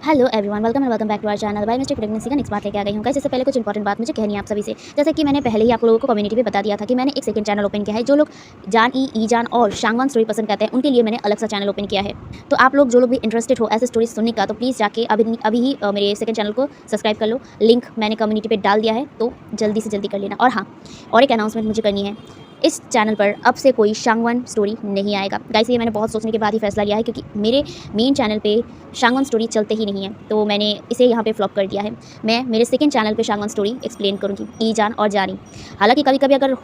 Hello everyone, welcome and welcome back to our channel by mistake pregnancy का next part लेके आ गई हूँ। गाइस, इससे पहले कुछ इंपॉर्टेंट बात मुझे कहनी है आप सभी से। जैसे कि मैंने पहले ही आप लोगों को कम्युनिटी पे बता दिया था कि मैंने एक सेकंड चैनल ओपन किया है। जो लोग जान ई जान और शांगवान स्टोरी पसंद करते हैं उनके लिए मैंने अलग सा चैनल ओपन किया है। तो आप लोग जो लोग भी इंटरेस्टेड हो ऐसे स्टोरी सुनने का, तो प्लीज़ जाके अभी ही मेरे सेकंड चैनल को सब्सक्राइब कर लो। लिंक मैंने कम्युनिटी पर डाल दिया है, तो जल्दी से जल्दी कर लेना। और हाँ, और एक अनाउंसमेंट मुझे करनी है, इस चैनल पर अब से कोई शांगवान स्टोरी नहीं आएगा। गाइस, ये मैंने बहुत सोचने के बाद ही फैसला लिया है, क्योंकि मेरे मेन चैनल पे शांगवान स्टोरी चलते ही नहीं है, तो मैंने इसे यहाँ पे फ्लॉप कर दिया है। मैं मेरे सेकंड चैनल पे शांगवान स्टोरी एक्सप्लेन करूँगी, ई जान और जानी। हालांकि कभी कभी अगर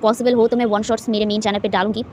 पॉसिबल हो तो मैं वन शॉट्स मेरे मेन चैनल पर डालूंगी,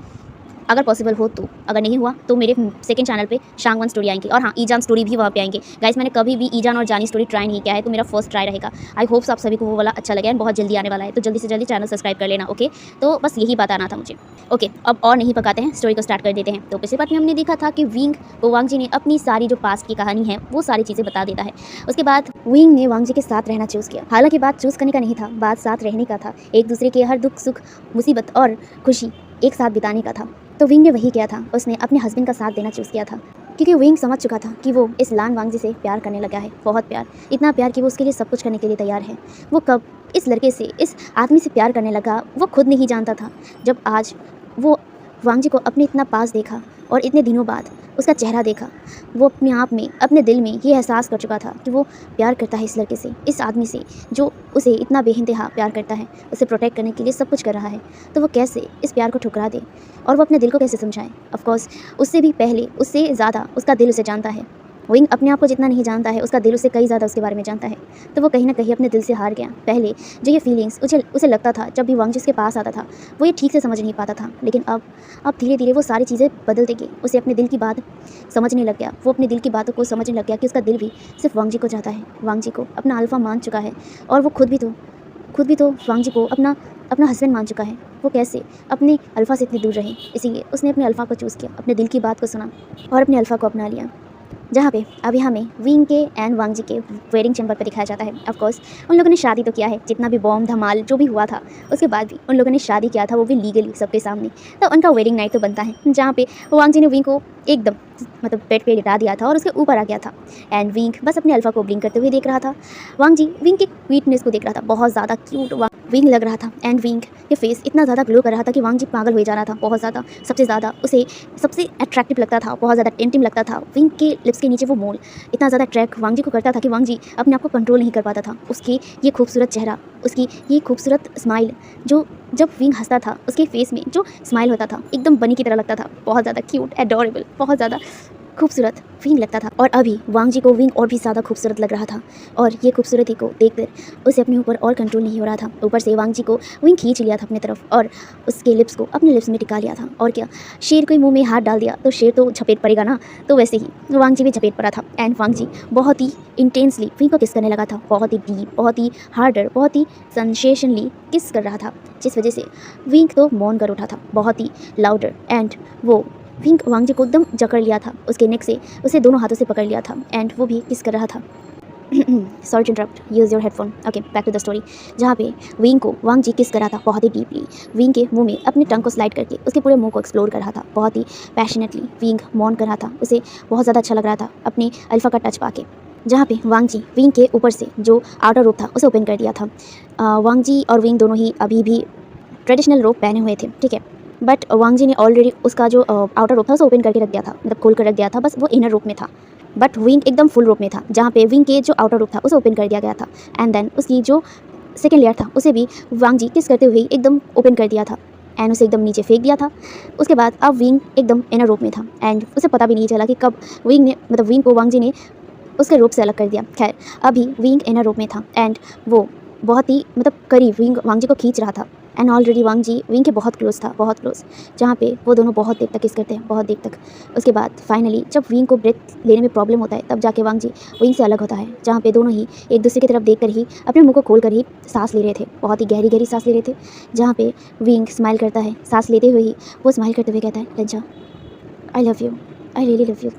अगर पॉसिबल हो तो। अगर नहीं हुआ तो मेरे सेकंड चैनल पे शांगवान स्टोरी आएंगी, और हाँ, ईजान स्टोरी भी वहाँ पे आएंगे। गाइस, मैंने कभी भी ईजान और जानी स्टोरी ट्राई नहीं किया है, तो मेरा फर्स्ट ट्राई रहेगा। आई होप्स आप सभी को वो वाला अच्छा लगे, बहुत जल्दी आने वाला है, तो जल्दी से जल्दी चैनल सब्सक्राइब कर लेना। ओके, तो बस यही बताना था मुझे। ओके, अब और नहीं पकाते हैं, स्टोरी को स्टार्ट कर देते हैं। तो पिछले पार्ट में हमने देखा था कि विंग को वांग जी ने अपनी सारी जो पास्ट की कहानी है वो सारी चीज़ें बता देता है। उसके बाद विंग ने वांग जी के साथ रहना चूज़ किया। हालांकि बात चूज़ करने का नहीं था, बात साथ रहने का था। एक दूसरे के हर दुख सुख, मुसीबत और खुशी एक साथ बिताने का था। तो विंग ने वही किया था, उसने अपने हस्बैंड का साथ देना चूज़ किया था, क्योंकि विंग समझ चुका था कि वो इस लान वांग जी से प्यार करने लगा है। बहुत प्यार, इतना प्यार कि वो उसके लिए सब कुछ करने के लिए तैयार है। वो कब इस लड़के से, इस आदमी से प्यार करने लगा वो खुद नहीं जानता था। जब आज वो वांग जी को अपने इतना पास देखा और इतने दिनों बाद उसका चेहरा देखा, वो अपने आप में, अपने दिल में ये एहसास कर चुका था कि वो प्यार करता है इस लड़के से, इस आदमी से जो उसे इतना बेइंतहा प्यार करता है, उसे प्रोटेक्ट करने के लिए सब कुछ कर रहा है। तो वो कैसे इस प्यार को ठुकरा दे, और वो अपने दिल को कैसे समझाए। ऑफकोर्स उससे भी पहले, उससे ज़्यादा उसका दिल उसे जानता है। विंग अपने आप को जितना नहीं जानता है, उसका दिल उसे कई ज़्यादा उसके बारे में जानता है। तो वो कहीं ना कहीं अपने दिल से हार गया। पहले जो ये फीलिंग्स उसे लगता था जब भी वांग जी उसके पास आता था, वो ये ठीक से समझ नहीं पाता था। लेकिन अब धीरे धीरे वो सारी चीज़ें बदलते गई। उसे अपने दिल की बात समझने लग गया, वो अपने दिल की बातों को समझने लग गया कि उसका दिल भी सिर्फ वांग जी को चाहता है, वांग जी को अपना अल्फा मान चुका है। और वो खुद भी तो वांग जी को अपना अपना हस्बैंड मान चुका है। वो कैसे अपने अल्फा से इतनी दूर रहे, इसीलिए उसने अपने अल्फा को चूज़ किया, अपने दिल की बात को सुना और अपने अल्फा को अपना लिया। जहाँ पे अभी हमें विंग के एंड वांग जी के वेडिंग चैम्बर पर दिखाया जाता है। ऑफ कोर्स उन लोगों ने शादी तो किया है, जितना भी बॉम्ब धमाल जो भी हुआ था उसके बाद भी उन लोगों ने शादी किया था, वो भी लीगली सबके सामने। तो उनका वेडिंग नाइट तो बनता है, जहाँ पे वांग जी ने विंग को एकदम मतलब बेड पे लिटा दिया था और उसके ऊपर आ गया था। एंड विंग बस अपने अल्फा को ब्लिंक करते हुए देख रहा था। वांग जी विंग के क्यूटनेस को देख रहा था, बहुत ज़्यादा क्यूट विंग लग रहा था। एंड विंग के फेस इतना ज़्यादा ग्लो कर रहा था कि वांग जी पागल हो जा रहा था बहुत ज़्यादा। सबसे ज़्यादा उसे सबसे अट्रैक्टिव लगता था, बहुत ज़्यादा टेम्पटिंग लगता था। विंग के लिप्स के नीचे वो मोल इतना ज़्यादा अट्रैक्ट वांग जी को करता था कि वांग जी अपने आप को कंट्रोल नहीं कर पाता था। उसकी ये खूबसूरत चेहरा, उसकी ये खूबसूरत स्माइल, जो जब विंग हंसता था उसके फेस में जो स्माइल होता था एकदम बनी की तरह लगता था, बहुत ज़्यादा क्यूट, एडोरेबल, बहुत ज़्यादा खूबसूरत विंग लगता था। और अभी वांग जी को विंग और भी ज़्यादा खूबसूरत लग रहा था, और ये खूबसूरती को देखकर उसे अपने ऊपर और कंट्रोल नहीं हो रहा था। ऊपर से वांग जी को विंग खींच लिया था अपनी तरफ और उसके लिप्स को अपने लिप्स में टिका लिया था। और क्या, शेर को मुंह में हाथ डाल दिया तो शेर तो झपेट पड़ेगा ना, तो वैसे ही वांग जी भी झपेट पड़ा था। एंड वांग जी बहुत ही इंटेंसली विंग को किस करने लगा था, बहुत ही डीप, बहुत ही हार्डर, बहुत ही सेंसेशनली किस कर रहा था, जिस वजह से विंग तो मौन कर उठा था, बहुत ही लाउडर। एंड वो विंग वांग जी को एकदम जकड़ लिया था, उसके नेक से उसे दोनों हाथों से पकड़ लिया था, एंड वो भी किस कर रहा था। Sorry to interrupt, use your headphone. Okay, back to the story. जहाँ पे विंग को वांग जी किस कर रहा था बहुत ही डीपली, विंग के मुंह में अपने टंग को स्लाइड करके उसके पूरे मुंह को एक्सप्लोर कर रहा था, बहुत ही पैशनेटली विंग मौन कर रहा था। उसे बहुत ज़्यादा अच्छा लग रहा था अपने अल्फा का टच पाके। जहाँ पे वांग जी विंग के ऊपर से जो आउटर रोप था उसे ओपन कर दिया था। वांग जी और विंग दोनों ही अभी भी ट्रेडिशनल रोप पहने हुए थे, ठीक है। बट वांग जी ने ऑलरेडी उसका जो आउटर रोप था उसे ओपन करके रख दिया था, मतलब खोल कर रख दिया था, बस वो इनर रोप में था। बट विंग एकदम फुल रोप में था, जहाँ पे विंग के जो आउटर रोप था उसे ओपन कर दिया गया था। एंड देन उसकी जो सेकेंड लेयर था उसे भी वांग जी किस करते हुए एकदम ओपन कर दिया था, एंड उसे एकदम नीचे फेंक दिया था। उसके बाद अब विंग एकदम इनर रोप में था, एंड उसे पता भी नहीं चला कि कब विंग को वांग जी ने उसके रूप से अलग कर दिया। खैर, अभी विंग इनर रूप में था, एंड वो बहुत ही करीब विंग वांग जी को खींच रहा था। And already Wang ji Wing के बहुत क्लोज था, बहुत क्लोज, जहाँ पे वो दोनों बहुत देर तक किस करते हैं, बहुत देर तक। उसके बाद फाइनली जब विंग को ब्रेथ लेने में प्रॉब्लम होता है, तब जाके वांग जी विंग से अलग होता है, जहाँ पे दोनों ही एक दूसरे की तरफ देख कर ही अपने मुँह को खोल कर ही सांस ले रहे थे, बहुत ही गहरी गहरी सांस ले रहे थे। जहाँ पे विंग स्माइल करता है, सांस लेते हुए ही वो स्माइल करते हुए कहता है, लज्जा, आई love you, I really love you.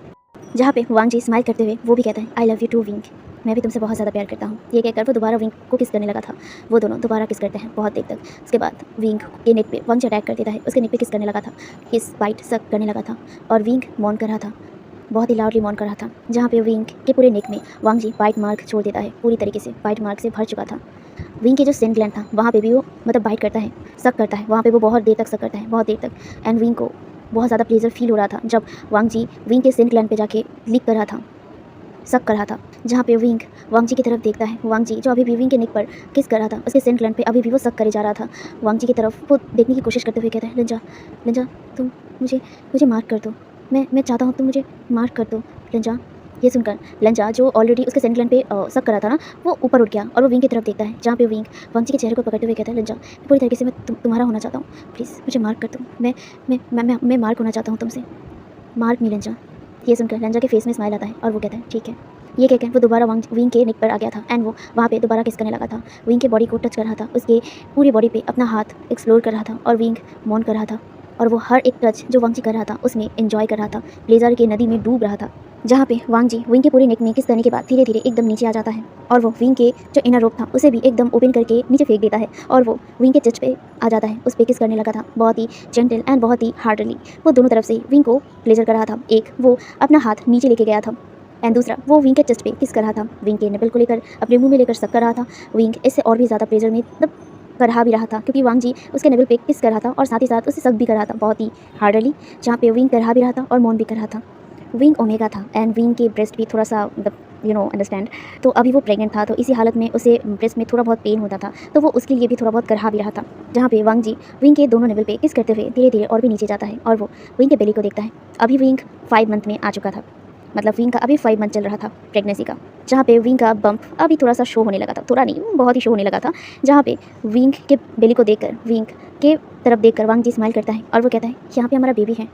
जहाँ पे वांग जी स्माइल करते हुए वो भी कहता है, I love you too Wing, मैं भी तुमसे बहुत ज़्यादा प्यार करता हूँ। ये कहकर वो दोबारा विंग को किस करने लगा था। वो दोनों दोबारा किस करते हैं बहुत देर तक। उसके बाद विंग के नेक पे वांग जी अटैक कर देता है, उसके नेक पे किस करने लगा था, किस बाइट सक करने लगा था, और विंग मौन कर रहा था। बहुत ही लाउडली मौन कर रहा था, जहाँ पे विंग के पूरे नेक में वांग जी बाइट मार्क छोड़ देता है, पूरी तरीके से बाइट मार्क से भर चुका था। विंग के जो सेंट ग्लैंड था वहाँ पे भी वो मतलब बाइट करता है, सक करता है, वहाँ पे वो बहुत देर तक सक करता है, बहुत देर तक। एंड विंग को बहुत ज़्यादा प्लेजर फील हो रहा था जब वांग जी विंग के सेंट ग्लैंड पे जाके लिक कर रहा था, सक कर रहा था, जहाँ पे विंग वांग जी की तरफ देखता है। वांग जी जो अभी भी विंग के नेक पर किस कर रहा था, उसके सेंट ग्लैंड पे अभी भी वो सक करे जा रहा था। वांग जी की तरफ वो देखने की कोशिश करते हुए कहता है, लिंजा लिंजा तुम मुझे मुझे मार्क कर दो, मैं चाहता हूँ तुम मुझे मार्क कर दो लिंजा। ये सुनकर लिंजा जो ऑलरेडी उसके सेंट ग्लैंड पे सक कर रहा था ना, वो ऊपर उठ गया और वो विंग की तरफ देखता है, जहाँ पे विंग वांग जी के चेहरे को पकड़ते हुए कहता है, लिंजा पूरी तरीके से मैं तुम्हारा होना चाहता हूँ, प्लीज़ मुझे मार्क कर दो, मैं मार्क होना चाहता हूँ तुमसे, मार्क मी लिंजा। ये सुनकर लिंजा के फेस में स्माइल आता है और वो कहता है ठीक है। ये कहकर वो दोबारा विंग के नेक पर आ गया था एंड वो वहाँ पे दोबारा किस करने लगा था, विंग के बॉडी को टच कर रहा था, उसके पूरी बॉडी पे अपना हाथ एक्सप्लोर कर रहा था और विंग मौन कर रहा था और वो हर एक टच जो वांग जी कर रहा था उसमें एंजॉय कर रहा था, ब्लेजर के नदी में डूब रहा था, जहाँ पे वांग जी विंग के पूरे नेक में किस करने के बाद धीरे धीरे एकदम नीचे आ जाता है और वो विंग के जो इनर रोप था उसे भी एकदम ओपन करके नीचे फेंक देता है और वो विंग के चच पे आ जाता है, उस पर किस करने लगा था, बहुत ही जेंटल एंड बहुत ही हार्डली। वो दोनों तरफ से विंग को प्लेजर कर रहा था, एक वो अपना हाथ नीचे लेके गया था एंड दूसरा वो विंग के चेस्ट पे किस कर रहा था, विंग के निपल को लेकर अपने मुंह में लेकर सक कर रहा था। विंग इससे और भी ज़्यादा प्लेजर में मतलब कर रहा भी रहा था, क्योंकि वांग जी उसके निपल पे किस कर रहा था और साथ ही साथ उसे सक भी कर रहा था बहुत ही हार्डली, जहाँ पे विंग कर रहा भी रहा था और मौन भी कर रहा था। विंग ओमेगा था एंड विंग के ब्रेस्ट भी थोड़ा सा मतलब अंडरस्टैंड, तो अभी वो प्रेग्नेंट था, तो इसी हालत में उसे ब्रेस्ट में थोड़ा बहुत पेन होता था, तो वो उसके लिए भी थोड़ा बहुत करहा भी रहा था, जहाँ पे वांग जी विंग के दोनों निपल पे किस करते हुए धीरे धीरे और भी नीचे जाता है और वो विंग के बेली को देखता है। अभी विंग 5 मंथ में आ चुका था, मतलब विंग का अभी 5 मंथ चल रहा था प्रेगनेंसी का, जहाँ पे विंग का बम्प अभी थोड़ा सा शो होने लगा था, थोड़ा नहीं बहुत ही शो होने लगा था, जहाँ पे विंग के बेली को देखकर विंग के तरफ देखकर वांग जी स्माइल करता है और वो कहता है यहाँ पे हमारा बेबी है।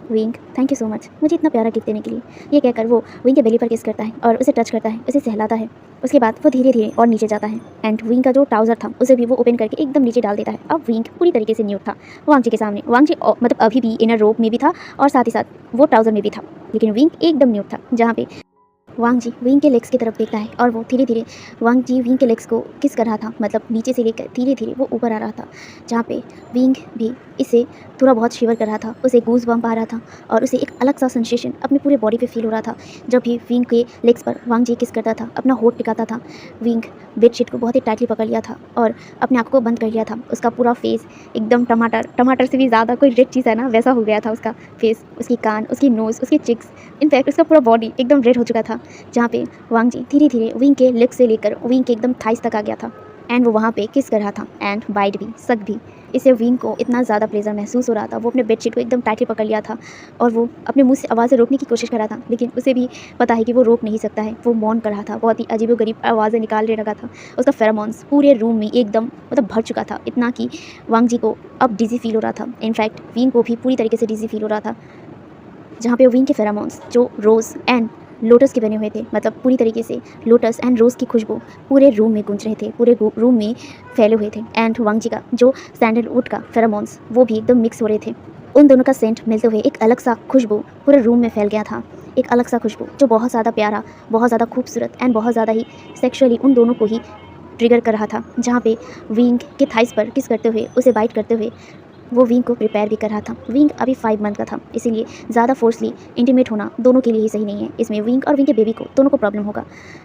Wing thank you so much मुझे इतना प्यारा गिफ्ट देने के लिए। ये कहकर वो विंग के बेली पर किस करता है और उसे टच करता है, उसे सहलाता है। उसके बाद वो धीरे धीरे और नीचे जाता है एंड विंग का जो ट्राउज़र था उसे भी वो ओपन करके एकदम नीचे डाल देता है। अब विंग पूरी तरीके से न्यूड था वांग जी के सामने, वांग जी मतलब अभी भी इनर रोप में भी था और साथ ही साथ वो ट्राउज़र में भी था, लेकिन विंग एकदम न्यूड था, जहाँ पे वांग जी विंग के लेग्स की तरफ देखता है और वो धीरे धीरे वांग जी विंग के लेग्स को किस कर रहा था, मतलब नीचे से लेकर धीरे धीरे वो ऊपर आ रहा था, जहाँ पे विंग भी इसे थोड़ा बहुत शिवर कर रहा था, उसे गूज बम्प आ रहा था और उसे एक अलग सा सेंसेशन अपने पूरे बॉडी पे फील हो रहा था। जब भी विंग के लेग्स पर वांग जी किस करता था, अपना होठ टिकाता था, विंग बेडशीट को बहुत ही टाइटली पकड़ लिया था और अपने आँखों को बंद कर लिया था। उसका पूरा फेस एकदम टमाटर से भी ज़्यादा कोई रेड चीज़ है ना, वैसा हो गया था उसका फेस, उसकी कान, उसकी नोज़, उसकी चिक्स, इनफैक्ट उसका पूरा बॉडी एकदम रेड हो चुका था, जहाँ पे वांग जी धीरे धीरे विंग के लेग से लेकर विंग के एकदम थाइस तक आ गया था एंड वो वहाँ पे किस कर रहा था एंड बाइट भी, सक भी। इससे विंग को इतना ज़्यादा प्लेजर महसूस हो रहा था, वो अपने बेडशीट को एकदम टाइटली पकड़ लिया था और वो अपने मुंह से आवाज़ें रोकने की कोशिश कर रहा था, लेकिन उसे भी पता है कि वो रोक नहीं सकता है। वो मौन कर रहा था, बहुत ही अजीबोगरीब आवाज़ें निकालने लगा था। उसका फेरोमोन्स पूरे रूम में एकदम मतलब भर चुका था, इतना कि वांग जी को अब डिजी फील हो रहा था, इनफैक्ट विंग को भी पूरी तरीके से डिजी फील हो रहा था, जहाँ पे विंग के फेरोमोन्स जो रोज़ एंड लोटस के बने हुए थे, मतलब पूरी तरीके से लोटस एंड रोज़ की खुशबू पूरे रूम में गूंज रहे थे, पूरे रूम में फैले हुए थे एंड वांग जी का जो सैंडलवुड का फेरोमोन्स वो भी एकदम मिक्स हो रहे थे। उन दोनों का सेंट मिलते हुए एक अलग सा खुशबू पूरे रूम में फैल गया था, एक अलग सा खुशबू जो बहुत ज़्यादा प्यारा, बहुत ज़्यादा खूबसूरत एंड बहुत ज़्यादा ही सेक्सुअली उन दोनों को ही ट्रिगर कर रहा था, जहाँ पे विंग के थाइस पर किस करते हुए, उसे बाइट करते हुए वो विंग को प्रिपेयर भी कर रहा था। विंग अभी 5 मंथ का था, इसीलिए ज़्यादा फोर्सली इंटीमेट होना दोनों के लिए ही सही नहीं है, इसमें विंग और विंग के बेबी को दोनों को प्रॉब्लम होगा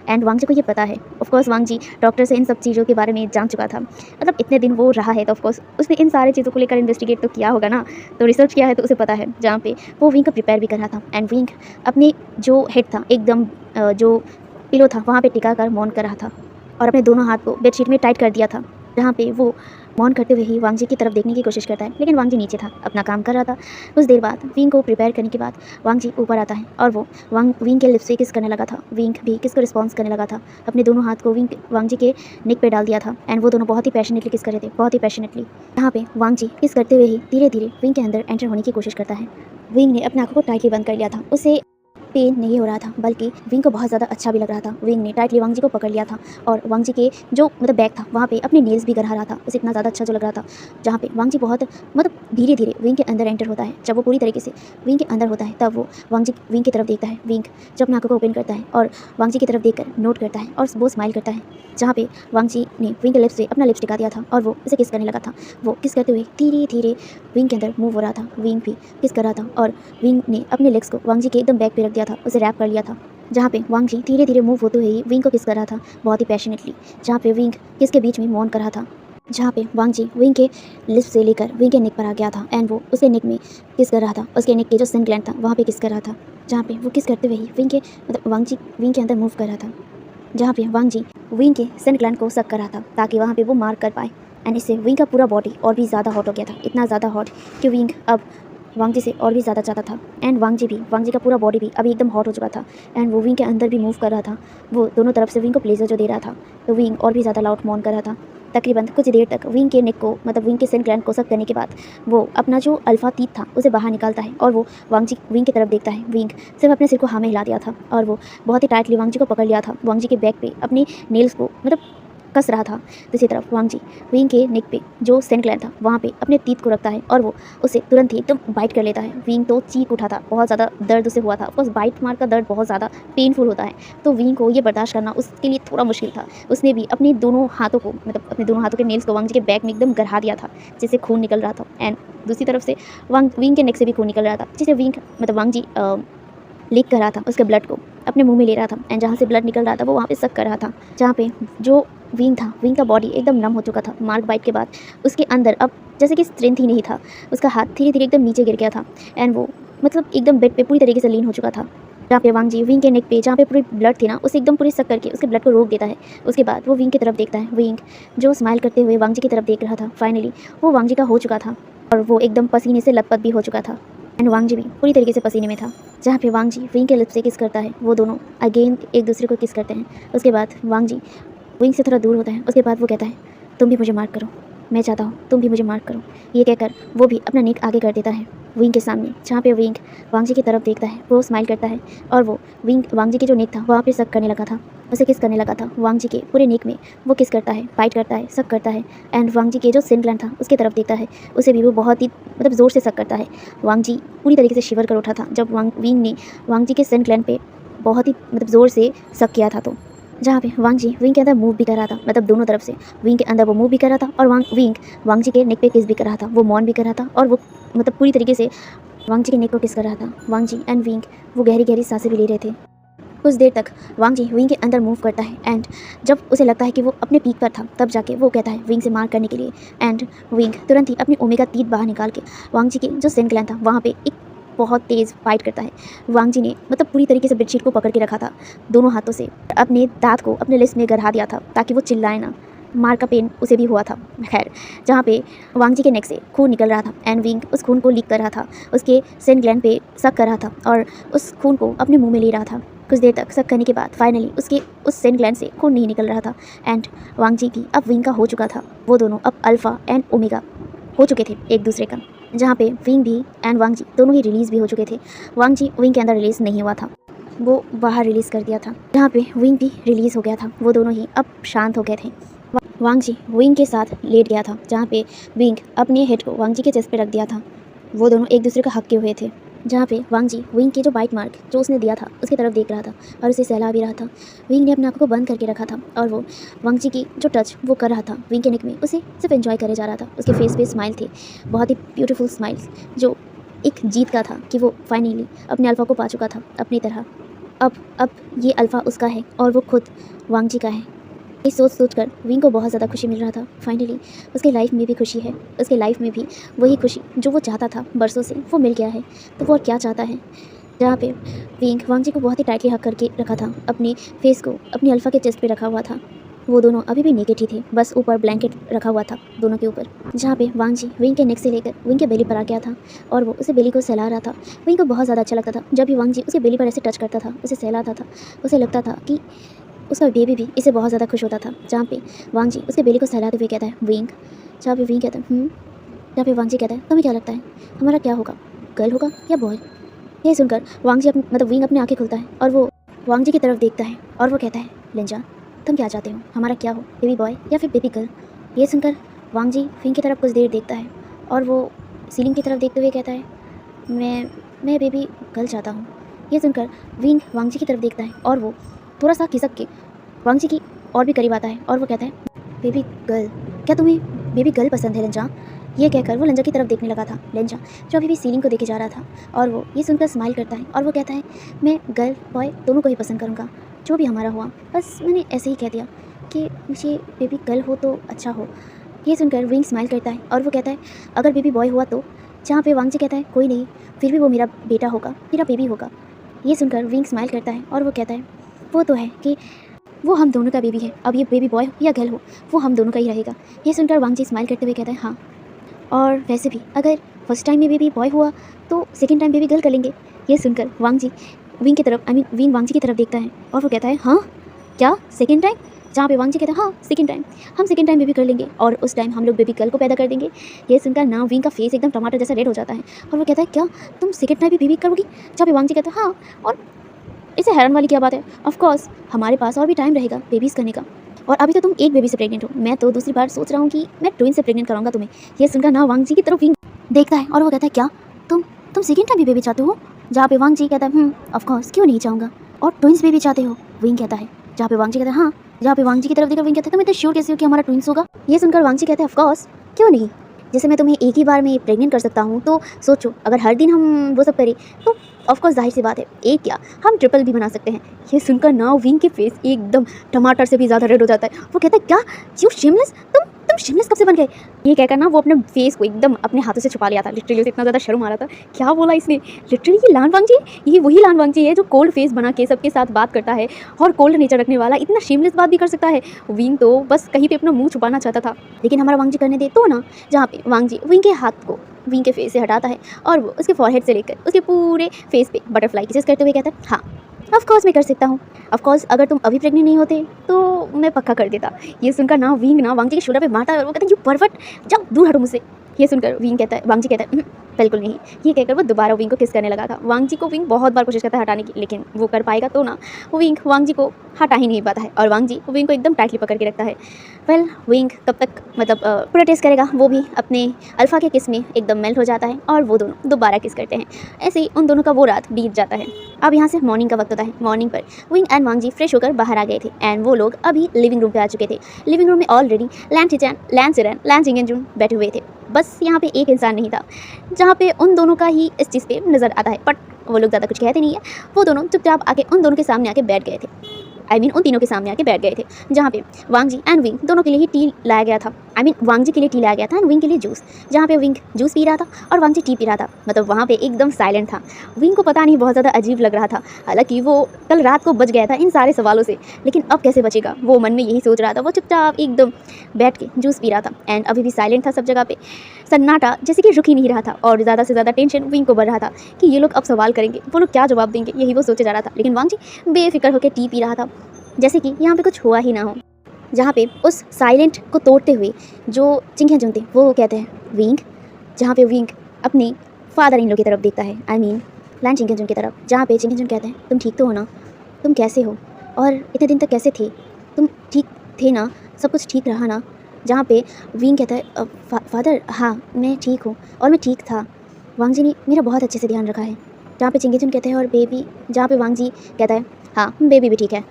एंड वांग जी को ये पता है। ऑफकोर्स वांग जी डॉक्टर से इन सब चीज़ों के बारे में जान चुका था, मतलब इतने दिन वो रहा है तो ऑफकोर्स उसने इन सारी चीज़ों को लेकर इन्वेस्टिगेट तो किया होगा ना, तो रिसर्च किया है तो उसे पता है, जहाँ पे वो विंग को प्रिपेयर भी कर रहा था एंड विंग अपने जो हेड था एकदम जो पिलो था वहाँ पर टिका कर मौन कर रहा था और अपने दोनों हाथ को बेडशीट में टाइट कर दिया था, जहाँ पे वो मौन करते हुए ही वांग जी की तरफ देखने की कोशिश करता है, लेकिन वांग जी नीचे था, अपना काम कर रहा था। कुछ देर बाद विंग को प्रिपेयर करने के बाद वांग जी ऊपर आता है और वो विंग के लिप्स से किस करने लगा था, विंग भी किस को रिस्पॉन्स करने लगा था, अपने दोनों हाथ को वांग जी के नेक पे डाल दिया था एंड वो दोनों बहुत ही पैशनेटली किस कर रहे थे, बहुत ही पैशनेटली। यहाँ पे वांग जी किस करते हुए ही धीरे धीरे विंग के अंदर एंटर होने की कोशिश करता है। विंग ने अपने आँखों को टाइटली बंद कर लिया था, उसे पेन नहीं हो रहा था, बल्कि विंग को बहुत ज़्यादा अच्छा भी लग रहा था। विंग ने टाइटली वांग जी को पकड़ लिया था और वांग जी के जो बैग था वहाँ पे अपने नेल्स भी गड़ा रहा था। उसे इतना ज़्यादा अच्छा जो लग रहा था, जहाँ पे वांग जी बहुत धीरे-धीरे विंग के अंदर एंटर होता है। जब वो पूरी तरीके से विंग के अंदर होता है, तब वो विंग की तरफ देखता है। विंग जब अपनी आँखों को ओपन करता है और वांग जी की तरफ देखकर नोट करता है और वो स्माइल करता है, जहाँ पे वांग जी ने विंग के लिप्स से अपना लिप्स टिका दिया था और वो उसे किस करने लगा था। वो किस करते हुए धीरे-धीरे विंग के अंदर मूव हो रहा था। विंग भी किस कर रहा था और विंग ने अपने लेग्स को वांग जी के एकदम बैक पे रख दिया था, उसे रैप कर लिया था, जहाँ पे वांग जी धीरे-धीरे मूव होते हुए ही विंग को किस कर रहा था बहुत ही पैशनेटली, जहाँ पे विंग किस के बीच में मौन कर रहा था, जहाँ पे वांग जी विंग के लिप्स से लेकर विंग के नेक पर आ गया था एंड वो उसके नेक में किस कर रहा था। उसके नेक के जो सन ग्लैंड था वहाँ पे किस कर रहा था, जहाँ पे वो किस करते हुए ही विंग के वांग जी विंग के अंदर मूव कर रहा था, जहाँ पे वांग जी विंग के सन ग्लैंड को सक कर रहा था ताकि वहाँ पे वो मार कर पाए। एंड इससे विंग का पूरा बॉडी और भी ज़्यादा हॉट हो गया था, इतना ज़्यादा हॉट कि विंग अब वांग जी से और भी ज़्यादा चाहता था। एंड वांग जी का पूरा बॉडी भी अभी एकदम हॉट हो चुका था एंड वो विंग के अंदर भी मूव कर रहा था। वो दोनों तरफ से विंग को प्लेजर जो दे रहा था, तो विंग और भी ज़्यादा लाउड मौन कर रहा था। तकरीबन कुछ देर तक विंग के नेक को विंग के सन ग्लैंड को सक करने के बाद वो अपना जो अल्फा तीत था उसे बाहर निकालता है और वो वांग जी विंग की तरफ देखता है। विंग सिर्फ अपने सिर को हाँ में हिला दिया था और वो बहुत ही टाइटली वांग जी को पकड़ लिया था। वांग जी के बैक पे अपने नेल्स को कस रहा था। दूसरी तरफ वांग जी विंग के नेक पे जो सन ग्लैंड था वहाँ पे अपने तीत को रखता है और वो उसे तुरंत ही एकदम बाइट कर लेता है। विंग तो चीख उठा था, बहुत ज़्यादा दर्द उसे हुआ था। ऑफकोर्स बाइट मार का दर्द बहुत ज़्यादा पेनफुल होता है, तो विंग को ये बर्दाश्त करना उसके लिए थोड़ा मुश्किल था। उसने भी अपने दोनों हाथों को अपने दोनों हाथों के नेल्स को वांग जी के बैक में एकदम गड़ा दिया था, जिससे खून निकल रहा था। एंड दूसरी तरफ से विंग के नेक से भी खून निकल रहा था, जिसे विंग वांग जी लीक कर रहा था, उसके ब्लड को अपने मुंह में ले रहा था एंड जहाँ से ब्लड निकल रहा था वो वहाँ पे सक कर रहा था, जहाँ पे जो विंग था, विंग का बॉडी एकदम नम हो चुका था मार्क बाइट के बाद। उसके अंदर अब जैसे कि स्ट्रेंथ ही नहीं था, उसका हाथ धीरे धीरे एकदम नीचे गिर गया था एंड वो एकदम बेड पे पूरी तरीके से लीन हो चुका था, जहाँ पे वांग जी विंग के नेक पे जहाँ पे पूरी ब्लड थी ना उसे एकदम पूरी सक करके उसके ब्लड को रोक देता है। उसके बाद वो विंग की तरफ देखता है। विंग जो स्माइल करते हुए वांग जी की तरफ देख रहा था, फाइनली वो वांग जी का हो चुका था और वो एकदम पसीने से लथपथ भी हो चुका था एंड वांग जी भी पूरी तरीके से पसीने में था, जहाँ पे वांग जी विंग के लिप्स से किस करता है। वो दोनों अगेन एक दूसरे को किस करते हैं। उसके बाद वांग जी विंग से थोड़ा दूर होता है। उसके बाद वो कहता है, तुम भी मुझे मार्क करो, मैं चाहता हूँ तुम भी मुझे मार्क करो। ये कहकर वो भी अपना नेक आगे कर देता है विंग के सामने, जहाँ पे विंग वांग जी की तरफ देखता है। वो स्माइल करता है और वो वांग जी की जो नेक था वहाँ पे सक करने लगा था, उसे किस करने लगा था। वांग जी के पूरे नेक में वो किस करता है, बाइट करता है, सक करता है एंड वांग जी के जो सन ग्लैंड था उसकी तरफ देखता है, उसे भी वो बहुत ही ज़ोर से सक करता है। वांग जी पूरी तरीके से शिवर कर उठा था जब विंग ने वांग जी के सन ग्लैंड पे बहुत ही ज़ोर से सक किया था, तो जहाँ पे वांग जी विंग के अंदर मूव भी कर रहा था, दोनों तरफ से विंग के अंदर वो मूव भी कर रहा था और विंग वांग जी के नेक पे किस भी कर रहा था, वो मौन भी कर रहा था और वो पूरी तरीके से वांग जी के नेक को किस कर रहा था। वांग जी एंड विंग वो गहरी गहरी सांसें भी ले रहे थे। कुछ देर तक वांग जी विंग के अंदर मूव करता है एंड जब उसे लगता है कि वो अपने पीक पर था, तब जाके वो कहता है विंग से मार करने के लिए एंड विंग तुरंत ही अपनी ओमेगा तीत बाहर निकाल के वांग जी के जो सन ग्लैंड था वहाँ पे एक बहुत तेज़ फाइट करता है। वांग जी ने पूरी तरीके से बेडशीट को पकड़ के रखा था दोनों हाथों से, अपने दांत को अपने लिप्स में गड़ा दिया था ताकि वो चिल्लाए ना। मार का पेन उसे भी हुआ था, खैर, जहाँ पे वांग जी के नेक से खून निकल रहा था एंड विंग उस खून को लीक कर रहा था, उसके सन ग्लैंड पे सक कर रहा था और उस खून को अपने मुंह में ले रहा था। कुछ देर तक सक करने के बाद फाइनली उसके उस सन ग्लैंड से खून नहीं निकल रहा था एंड वांग जी भी अब विंग का हो चुका था। वो दोनों अब अल्फ़ा एंड ओमेगा हो चुके थे एक दूसरे का, जहाँ पे विंग भी एंड वांग जी दोनों ही रिलीज़ भी हो चुके थे। वांग जी विंग के अंदर रिलीज़ नहीं हुआ था, वो बाहर रिलीज़ कर दिया था, जहाँ पे विंग भी रिलीज़ हो गया था। वो दोनों ही अब शांत हो गए थे। वांग जी विंग के साथ लेट गया था, जहाँ पे विंग अपने हेड को वांग जी के चेस्ट पे रख दिया था। वो दोनों एक दूसरे का हक के हुए थे, जहाँ पे वांग जी विंग के जो बाइट मार्क जो उसने दिया था उसकी तरफ देख रहा था और उसे सहला भी रहा था। विंग ने अपने आंखों को बंद करके रखा था और वो वांग जी की जो टच वो कर रहा था विंग के नेक में, उसे सिर्फ एंजॉय करे जा रहा था। उसके फेस पे स्माइल थे, बहुत ही ब्यूटीफुल स्माइल्स, जो एक जीत का था कि वो फाइनली अपने अल्फ़ा को पा चुका था अपनी तरह। अब ये अल्फ़ा उसका है और वो खुद वांग जी का है। ये सोच कर विंग को बहुत ज़्यादा खुशी मिल रहा था। फाइनली उसके लाइफ में भी खुशी है, उसके लाइफ में भी वही खुशी जो वो चाहता था बरसों से वो मिल गया है। तो वो और क्या चाहता है, जहाँ पे विंग वांग जी को बहुत ही टाइटली हक करके रखा था, अपने फेस को अपनी अल्फ़ा के चेस्ट पे रखा हुआ था। वो दोनों अभी भी नेकेड ही थे, बस ऊपर ब्लैंकेट रखा हुआ था दोनों के ऊपर, जहाँ पे वांग जी विंग के नेक से लेकर विंग के बेली पर आ गया था और वो उसे बेली को सहला रहा था। विंग को बहुत ज़्यादा अच्छा लगता था जब भी वांग जी उसके बेली पर ऐसे टच करता था, उसे सहलाता था। उसे लगता था कि उसका बेबी भी इससे बहुत ज़्यादा खुश होता था, जहाँ पे वांग जी उसके बेली को सहलाते हुए कहता है विंग, जहाँ पे विंग कहता है जहाँ पे वांग जी कहता है तुम्हें क्या लगता है हमारा क्या होगा, गर्ल होगा या बॉय। ये सुनकर वांग जी विंग अपनी आंखें खुलता है और वो वांग जी की तरफ देखता है और वो कहता है, लिंजा तुम क्या चाहते हो, हमारा क्या हो, बेबी बॉय या फिर बेबी गर्ल। ये सुनकर वांग जी विंग की तरफ कुछ देर देखता है और वो सीलिंग की तरफ देखते हुए कहता है, मैं बेबी गर्ल चाहता हूँ। ये सुनकर विंग वांग जी की तरफ देखता है और वो थोड़ा सा खिसक के वांग जी की और भी करीब आता है और वो कहता है, बेबी गर्ल, क्या तुम्हें बेबी गर्ल पसंद है लंजा। ये कहकर वो लंजा की तरफ देखने लगा था। लंजा जो अभी भी सीलिंग को देखे जा रहा था और वो ये सुनकर स्माइल करता है और वो कहता है, मैं गर्ल बॉय दोनों को ही पसंद करूँगा, जो भी हमारा हुआ, बस मैंने ऐसे ही कह दिया कि मुझे बेबी गर्ल हो तो अच्छा हो। ये सुनकर विंग स्माइल करता है और वो कहता है, अगर बेबी बॉय हुआ तो। जहाँ पे वांग जी कहता है, कोई नहीं, फिर भी वो मेरा बेटा होगा, मेरा बेबी होगा। ये सुनकर विंग स्माइल करता है और वो कहता है, वो तो है कि वो हम दोनों का बेबी है, अब ये बेबी बॉय हो या गर्ल हो वो हम दोनों का ही रहेगा। ये सुनकर वांग जी स्माइल करते हुए कहता है, हाँ, और वैसे भी अगर फर्स्ट टाइम में बेबी बॉय हुआ तो सेकंड टाइम बेबी गर्ल कर लेंगे। ये सुनकर वांग जी विंग की तरफ विंग वांग जी की तरफ देखता है और वो कहता है, हाँ क्या सेकंड टाइम। जहाँ पे वांग जी कहता है, हाँ सेकंड टाइम, हम सेकंड टाइम बेबी कर लेंगे और उस टाइम हम लोग बेबी गर्ल को पैदा कर देंगे। ये सुनकर ना विंग का फेस एकदम टमाटर जैसा रेड हो जाता है और वो कहता है, क्या तुम सेकंड टाइम भी बेबी करोगी। जहाँ पे वांग जी कहता है, हाँ, और इसे हैरान वाली क्या बात है, ऑफकोर्स हमारे पास और भी टाइम रहेगा बेबीज़ करने का, और अभी तो तुम एक बेबी से प्रेग्नेंट हो, मैं तो दूसरी बार सोच रहा हूँ कि मैं ट्विन से प्रेग्नेंट कराऊंगा तुम्हें। ये सुनकर ना वांग जी की तरफ विंग देखता है और वो कहता है, क्या तुम सेकंड टाइम भी बेबी चाहते हो। जहाँ पे वांग जी कहता है, ऑफकोर्स क्यों नहीं चाहूँगा, और ट्विंस बेबी चाहते हो, विंग कहता है। जहाँ पे वांग जी कहता है, हाँ। जहाँ पे वांग जी की तरफ देखकर विंग कहता है, तुम इतने श्योर कैसे हो कि हमारा ट्विंस होगा। ये सुनकर वांग जी कहते हैं, ऑफकोर्स क्यों नहीं, जैसे मैं तुम्हें एक ही बार में प्रेग्नेंट कर सकता हूँ, तो सोचो अगर हर दिन हम वो सब करें तो ऑफकोर्स जाहिर सी बात है एक क्या हम ट्रिपल भी बना सकते हैं। ये सुनकर ना विंग के फेस एकदम टमाटर से भी ज़्यादा रेड हो जाता है। वो कहता है, क्या यू शेमलेस, तुम शेमलेस कब से बन गए। ये कहकर ना वो अपने फेस को एकदम अपने हाथों से छुपा लिया था। लिटरली उसे इतना ज़्यादा शर्म आ रहा था, क्या बोला इसने। लिटरली ये लान वांग जी, ये वही लान वांग जी है जो कोल्ड फेस बना के सबके साथ बात करता है और कोल्ड नेचर रखने वाला इतना शेमलेस बात भी कर सकता है। विंग तो बस कहीं पे अपना मुंह छुपाना चाहता था, लेकिन हमारा वांग जी करने दे तो ना। जहाँ पे वांग जी विंग के हाथ को विंग के फेस से हटाता है और वो उसके फॉरहेड से लेकर उसके पूरे फेस पे बटरफ्लाई किसेस करते हुए कहता है, हाँ ऑफकोर्स मैं कर सकता हूँ, ऑफकोर्स अगर तुम अभी प्रेग्नेंट नहीं होते तो मैं पक्का कर देता। ये सुनकर ना विंग ना वांग जी के शोल्डर पे मारता है और वो कहता है, यू परफेक्ट, जाओ दूर हटो मुझसे। ये सुनकर विंग कहता है, वांग जी कहता है, बिल्कुल नहीं। ये कहकर वो दोबारा विंग को किस करने लगा था। वांग जी को विंग बहुत बार कोशिश करता है हटाने की, लेकिन वो कर पाएगा तो ना। विंग वांग जी को हटा ही नहीं पाता है और वांग जी विंग को एकदम टाइटली पकड़ के रखता है। वेल विंग कब तक पूरा टेस्ट करेगा, वो भी अपने अल्फ़ा के किस में एकदम मेल्ट हो जाता है और वो दोनों दोबारा किस करते हैं। ऐसे ही उन दोनों का वो रात बीत जाता है। अब यहाँ से मॉर्निंग का वक्त होता है। मॉर्निंग पर Wing and Wang ji fresh होकर बाहर आ गए थे एंड वो लोग अभी लिविंग रूम पे आ चुके थे। लिविंग रूम में ऑलरेडी लैन चिंगेन बैठे हुए थे। बस यहाँ पे एक इंसान नहीं था, जहाँ पे उन दोनों का ही इस चीज़ पे नज़र आता है, बट वो लोग ज़्यादा कुछ कहते नहीं है। वो दोनों चुपचाप आके उन दोनों के सामने आके बैठ गए थे। उन तीनों के सामने आके बैठ गए थे, जहाँ पे वांग जी एंड विंग दोनों के लिए ही टी लाया गया था। वांग जी के लिए टी लाया गया था एंड विंग के लिए जूस। जहाँ पे विंग जूस पी रहा था और वांग जी टी पी रहा था। वहाँ पे एकदम साइलेंट था। विंग को पता नहीं बहुत ज़्यादा अजीब लग रहा था, हालांकि वो कल रात को बच गया था इन सारे सवालों से, लेकिन अब कैसे बचेगा वो मन में यही सोच रहा था। वो चुपचाप एकदम बैठ के जूस पी रहा था एंड अभी भी साइलेंट था। सब जगह पे सन्नाटा जैसे कि रुक ही नहीं रहा था और ज़्यादा से ज़्यादा टेंशन विंग को बढ़ रहा था कि ये लोग अब सवाल करेंगे, वो लोग क्या जवाब देंगे, यही वो सोचे जा रहा था। लेकिन वांग जी बेफिक्र होकर टी पी रहा था जैसे कि यहाँ पे कुछ हुआ ही ना हो। जहाँ पे उस साइलेंट को तोड़ते हुए जो चिंग थे वो कहते हैं विंग, जहाँ पे विंग अपने फादर इन लोग की तरफ देखता है, लैन चिंग की तरफ। जहाँ पे चिंग कहते हैं, तुम ठीक तो हो ना, तुम कैसे हो और इतने दिन तक कैसे थे, तुम ठीक थे ना, सब कुछ ठीक रहा ना। जहाँ पे विंग कहता है, फादर हाँ मैं ठीक हूँ और मैं ठीक था, वांग जी ने मेरा बहुत अच्छे से ध्यान रखा है। जहाँ पे चिंग कहते हैं, और बेबी, जहाँ पे वांग जी कहता है हाँ बेबी भी ठीक है।